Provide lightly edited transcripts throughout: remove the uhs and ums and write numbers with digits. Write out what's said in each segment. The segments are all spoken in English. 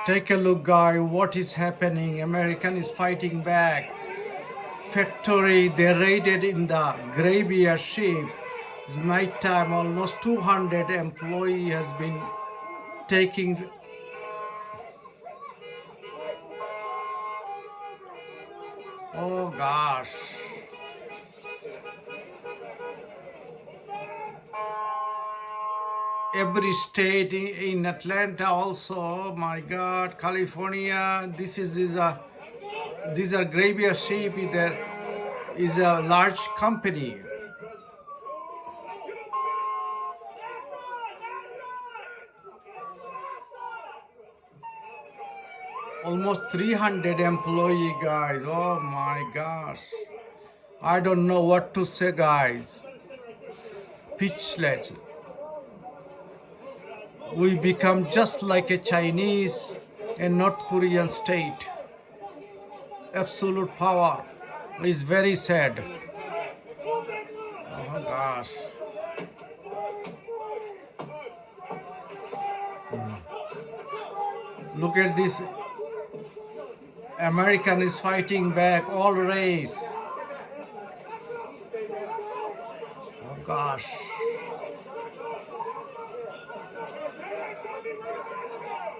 Take a look, guy. What is happening? American is fighting back. Factory, they raided in the graveyard ship. It's night time. Almost 200 employee has been taking. Oh gosh. Every state in Atlanta also. Oh my God, California. These are graveyard ship. Is a large company. Almost 300 employee, guys. Oh my gosh. I don't know what to say, guys. Speechless. We become just like a Chinese and North Korean state. Absolute power is very sad. Oh my gosh. Look at this. American is fighting back, all race. Oh gosh.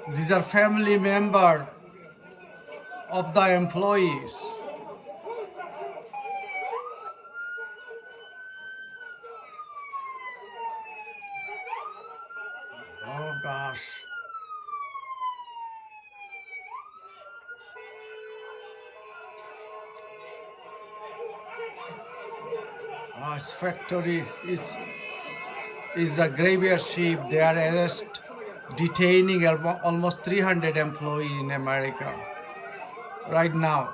These are family members of the employees. Oh gosh. This factory is a graveyard ship. They are detaining almost 300 employees in America right now.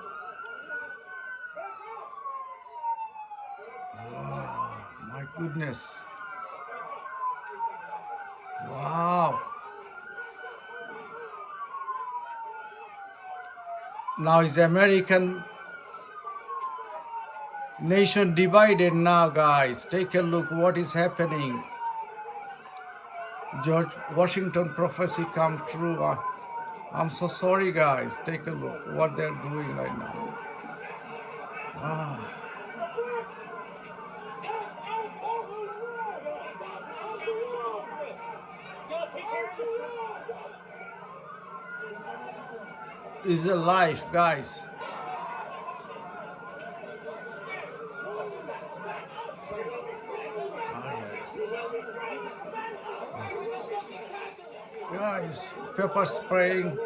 Oh, my goodness. Wow. Now is American nation divided now, guys. Take a look what is happening. George Washington prophecy come true. I'm so sorry, guys. Take a look what they're doing right now. Is a life, guys. Guys, pepper spraying.